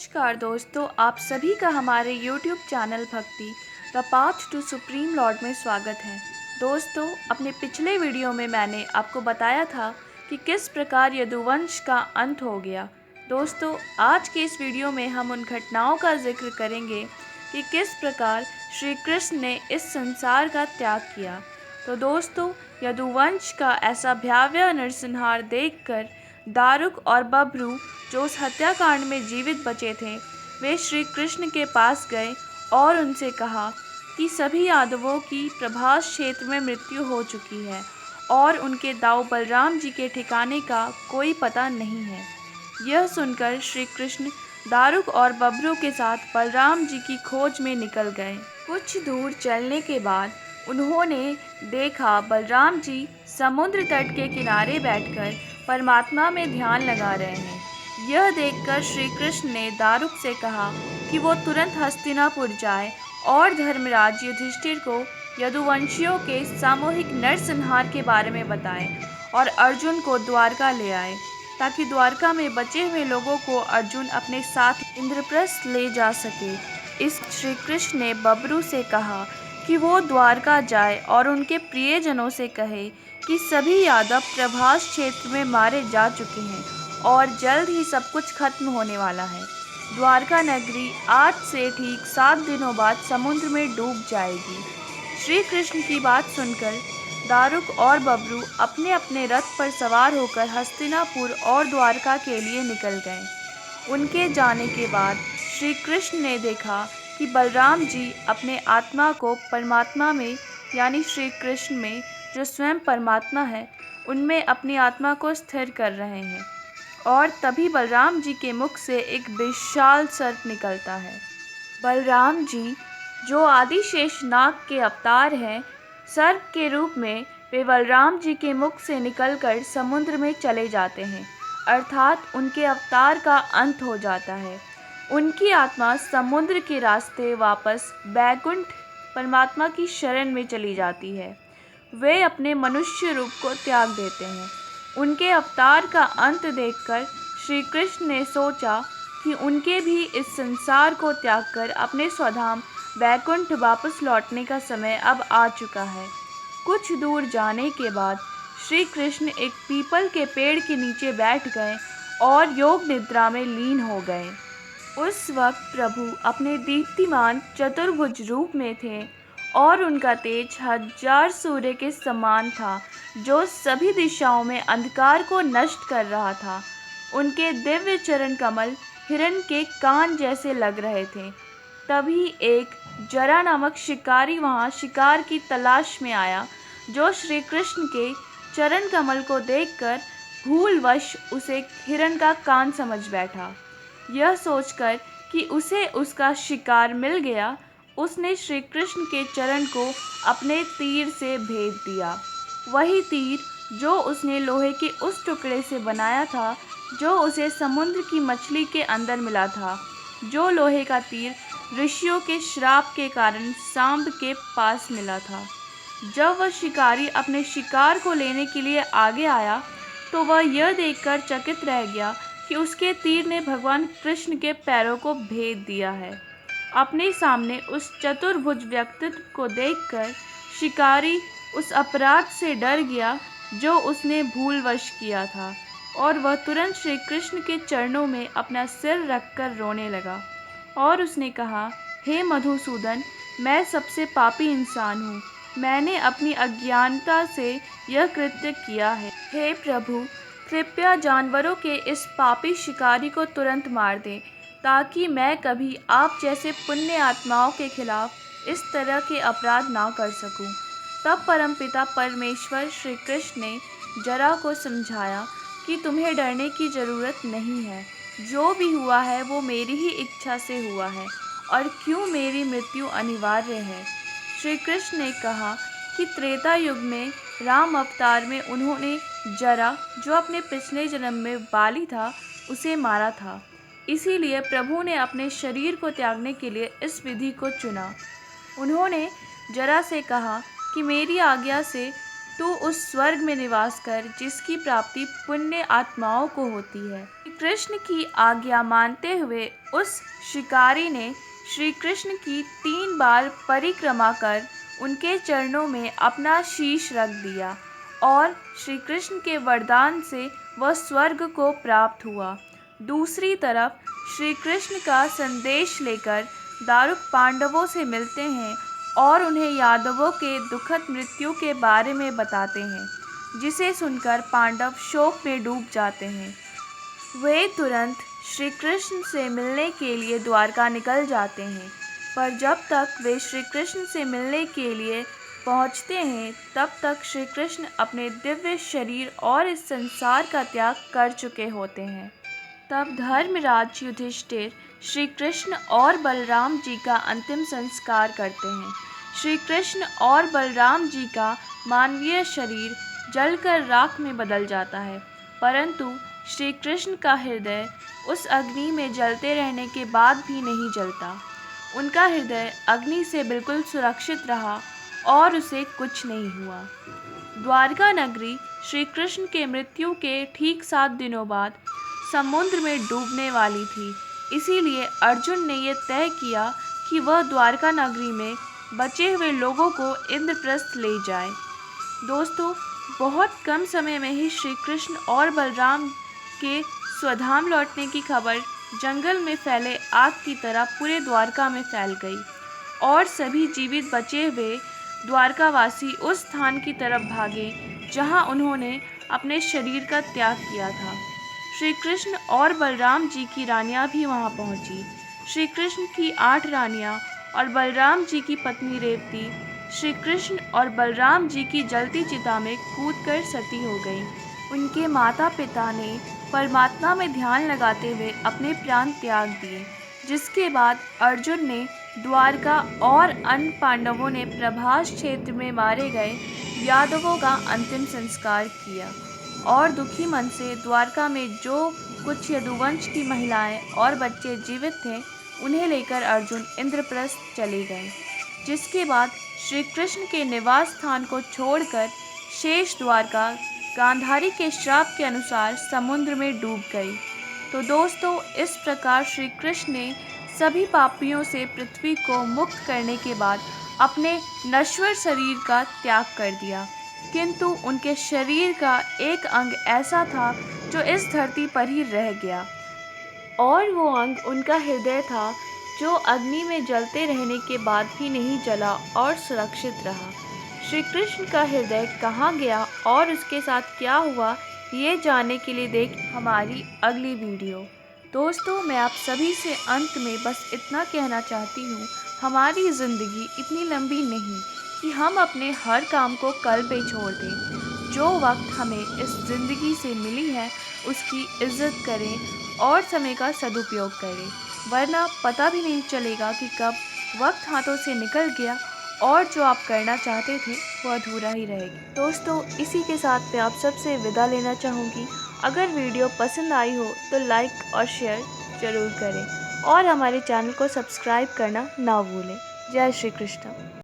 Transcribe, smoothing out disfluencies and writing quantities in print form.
नमस्कार दोस्तों, आप सभी का हमारे YouTube channel Bhakti the path to supreme Lord में स्वागत है। दोस्तों, अपने पिछले वीडियो में मैंने आपको बताया था कि किस प्रकार यदुवंश का अंत हो गया। दोस्तों, आज के इस वीडियो में हम उन घटनाओं का जिक्र करेंगे कि किस प्रकार श्री कृष्ण ने इस संसार का त्याग किया। तो दोस्तों, यदुवंश का ऐसा भयावह नरसंहार देखकर दारुक और बभ्रू जो उस हत्याकांड में जीवित बचे थे, वे श्री कृष्ण के पास गए और उनसे कहा कि सभी यादवों की प्रभास क्षेत्र में मृत्यु हो चुकी है और उनके दाऊ बलराम जी के ठिकाने का कोई पता नहीं है। यह सुनकर श्री कृष्ण दारुक और बभ्रू के साथ बलराम जी की खोज में निकल गए। कुछ दूर चलने के बाद उन्होंने देखा बलराम जी समुद्र तट के किनारे बैठकर परमात्मा में ध्यान लगा रहे हैं। यह देखकर श्री कृष्ण ने दारुक से कहा कि वो तुरंत हस्तिनापुर जाए और धर्मराज युधिष्ठिर को यदुवंशियों के सामूहिक नरसंहार के बारे में बताए और अर्जुन को द्वारका ले आए, ताकि द्वारका में बचे हुए लोगों को अर्जुन अपने साथ इंद्रप्रस्थ ले जा सके। इस श्री कृष्ण ने बभ्रू से कहा कि वो द्वारका जाए और उनके प्रियजनों से कहे कि सभी यादव प्रभास क्षेत्र में मारे जा चुके हैं और जल्द ही सब कुछ खत्म होने वाला है। द्वारका नगरी आज से ठीक 7 दिनों बाद समुद्र में डूब जाएगी। श्री कृष्ण की बात सुनकर दारुक और बभ्रू अपने अपने रथ पर सवार होकर हस्तिनापुर और द्वारका के लिए निकल गए। उनके जाने के बाद श्री कृष्ण ने देखा कि बलराम जी अपने आत्मा को परमात्मा में, यानी श्री कृष्ण में जो स्वयं परमात्मा है, उनमें अपनी आत्मा को स्थिर कर रहे हैं। और तभी बलराम जी के मुख से एक विशाल सर्प निकलता है। बलराम जी जो आदिशेष नाग के अवतार हैं, सर्प के रूप में वे बलराम जी के मुख से निकलकर समुद्र में चले जाते हैं, अर्थात उनके अवतार का अंत हो जाता है। उनकी आत्मा समुद्र के रास्ते वापस बैकुंठ परमात्मा की शरण में चली जाती है। वे अपने मनुष्य रूप को त्याग देते हैं। उनके अवतार का अंत देखकर श्री कृष्ण ने सोचा कि उनके भी इस संसार को त्यागकर अपने स्वधाम बैकुंठ वापस लौटने का समय अब आ चुका है। कुछ दूर जाने के बाद श्री कृष्ण एक पीपल के पेड़ के नीचे बैठ गए और योग निद्रा में लीन हो गए। उस वक्त प्रभु अपने दीप्तिमान चतुर्भुज रूप में थे और उनका तेज 1000 सूर्य के समान था, जो सभी दिशाओं में अंधकार को नष्ट कर रहा था। उनके दिव्य चरण कमल हिरण के कान जैसे लग रहे थे। तभी एक जरा नामक शिकारी वहां शिकार की तलाश में आया, जो श्री कृष्ण के चरण कमल को देखकर भूलवश उसे हिरण का कान समझ बैठा। यह सोचकर कि उसे उसका शिकार मिल गया, उसने श्री कृष्ण के चरण को अपने तीर से भेद दिया। वही तीर जो उसने लोहे के उस टुकड़े से बनाया था जो उसे समुद्र की मछली के अंदर मिला था। जो लोहे का तीर ऋषियों के श्राप के कारण सांब के पास मिला था। जब वह शिकारी अपने शिकार को लेने के लिए आगे आया, तो वह यह देखकर चकित रह गया कि उसके तीर ने भगवान कृष्ण के पैरों को भेद दिया है। अपने सामने उस चतुर्भुज व्यक्तित्व को देखकर शिकारी उस अपराध से डर गया जो उसने भूलवश किया था, और वह तुरंत श्री कृष्ण के चरणों में अपना सिर रखकर रोने लगा और उसने कहा, हे मधुसूदन, मैं सबसे पापी इंसान हूँ। मैंने अपनी अज्ञानता से यह कृत्य किया है। हे प्रभु, कृपया जानवरों के इस पापी शिकारी को तुरंत मार दें, ताकि मैं कभी आप जैसे पुण्य आत्माओं के खिलाफ इस तरह के अपराध ना कर सकूं। तब परमपिता परमेश्वर श्री कृष्ण ने जरा को समझाया कि तुम्हें डरने की ज़रूरत नहीं है। जो भी हुआ है वो मेरी ही इच्छा से हुआ है, और क्यों मेरी मृत्यु अनिवार्य है। श्री कृष्ण ने कहा कि त्रेता युग में राम अवतार में उन्होंने जरा, जो अपने पिछले जन्म में बाली था, उसे मारा था। इसीलिए प्रभु ने अपने शरीर को त्यागने के लिए इस विधि को चुना। उन्होंने जरा से कहा कि मेरी आज्ञा से तू उस स्वर्ग में निवास कर जिसकी प्राप्ति पुण्य आत्माओं को होती है। श्री कृष्ण की आज्ञा मानते हुए उस शिकारी ने श्री कृष्ण की 3 बार परिक्रमा कर उनके चरणों में अपना शीश रख दिया और श्री कृष्ण के वरदान से वह स्वर्ग को प्राप्त हुआ। दूसरी तरफ श्री कृष्ण का संदेश लेकर दारुक पांडवों से मिलते हैं और उन्हें यादवों के दुखद मृत्यु के बारे में बताते हैं, जिसे सुनकर पांडव शोक में डूब जाते हैं। वे तुरंत श्री कृष्ण से मिलने के लिए द्वारका निकल जाते हैं, पर जब तक वे श्री कृष्ण से मिलने के लिए पहुंचते हैं तब तक श्री कृष्ण अपने दिव्य शरीर और इस संसार का त्याग कर चुके होते हैं। तब धर्मराज युधिष्ठिर श्री कृष्ण और बलराम जी का अंतिम संस्कार करते हैं। श्री कृष्ण और बलराम जी का मानवीय शरीर जलकर राख में बदल जाता है, परंतु श्री कृष्ण का हृदय उस अग्नि में जलते रहने के बाद भी नहीं जलता। उनका हृदय अग्नि से बिल्कुल सुरक्षित रहा और उसे कुछ नहीं हुआ। द्वारका नगरी श्री कृष्ण के मृत्यु के ठीक 7 दिनों बाद समुद्र में डूबने वाली थी, इसीलिए अर्जुन ने यह तय किया कि वह द्वारका नगरी में बचे हुए लोगों को इंद्रप्रस्थ ले जाए। दोस्तों, बहुत कम समय में ही श्री कृष्ण और बलराम के स्वधाम लौटने की खबर जंगल में फैले आग की तरह पूरे द्वारका में फैल गई और सभी जीवित बचे हुए द्वारकावासी उस स्थान की तरफ भागे जहां उन्होंने अपने शरीर का त्याग किया था। श्री कृष्ण और बलराम जी की रानियां भी वहां पहुंची। श्री कृष्ण की 8 रानियां और बलराम जी की पत्नी रेवती श्री कृष्ण और बलराम जी की जलती चिता में कूदकर सती हो गई। उनके माता पिता ने परमात्मा में ध्यान लगाते हुए अपने प्राण त्याग दिए, जिसके बाद अर्जुन ने द्वारका और अन्य पांडवों ने प्रभास क्षेत्र में मारे गए यादवों का अंतिम संस्कार किया और दुखी मन से द्वारका में जो कुछ यदुवंश की महिलाएं और बच्चे जीवित थे उन्हें लेकर अर्जुन इंद्रप्रस्थ चले गए, जिसके बाद श्री कृष्ण के निवास स्थान को छोड़कर शेष द्वारका गांधारी के श्राप के अनुसार समुद्र में डूब गई। तो दोस्तों, इस प्रकार श्री कृष्ण ने सभी पापियों से पृथ्वी को मुक्त करने के बाद अपने नश्वर शरीर का त्याग कर दिया, किंतु उनके शरीर का एक अंग ऐसा था जो इस धरती पर ही रह गया और वो अंग उनका हृदय था, जो अग्नि में जलते रहने के बाद भी नहीं जला और सुरक्षित रहा। श्री कृष्ण का हृदय कहाँ गया और उसके साथ क्या हुआ, ये जानने के लिए देख हमारी अगली वीडियो। दोस्तों, मैं आप सभी से अंत में बस इतना कहना चाहती हूँ, हमारी ज़िंदगी इतनी लंबी नहीं कि हम अपने हर काम को कल पे छोड़ दें। जो वक्त हमें इस ज़िंदगी से मिली है उसकी इज़्ज़त करें और समय का सदुपयोग करें, वरना पता भी नहीं चलेगा कि कब वक्त हाथों से निकल गया और जो आप करना चाहते थे वो अधूरा ही रहेगा। दोस्तों, इसी के साथ मैं आप सबसे विदा लेना चाहूँगी। अगर वीडियो पसंद आई हो तो लाइक और शेयर ज़रूर करें और हमारे चैनल को सब्सक्राइब करना ना भूलें। जय श्री कृष्ण।